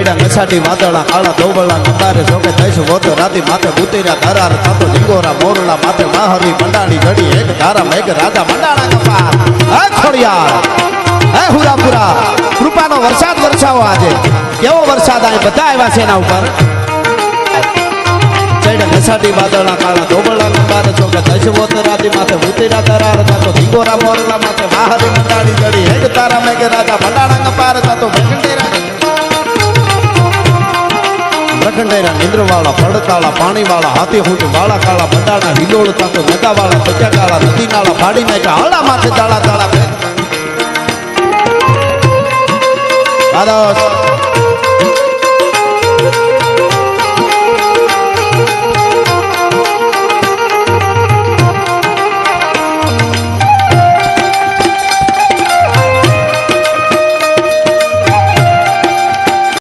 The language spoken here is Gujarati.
ચૈડા નસાટી વાદળા કાળા દોબળા કંદારે જોકે દઈશ વોતો રાતી માથે ઉતર્યા ધરાર થાતો ઝીંગોરા મોરલા માથે માહરી મંડાણી ઘડી એક ધારા મેઘ રાજા મંડાણા કપાર હે ખોડિયાર હે હુરાપુરા કૃપાનો વરસાદ વરસાવો આજે કેવો વરસાદ આ બધા આવ્યા છે એના ઉપર ચૈડા નસાટી વાદળા કાળા દોબળા કંદારે જોકે દઈશ વોતો રાતી માથે ઉતર્યા ધરાર થાતો ઝીંગોરા મોરલા માથે માહરી મંડાણી ઘડી એક ધારા મેઘ રાજા મંડાણા કપાર થાતો પ્રખંડેરા નિંદ્રવાળા પડતાળા પાણીવાળા હાથી હુંટ વાળા કાળા બંડાણા હિલોળ તાતો નગાવાળા પચાકાળા નદી નાળા ફાડી નાખ્યા હળા માથે તાળા તાળા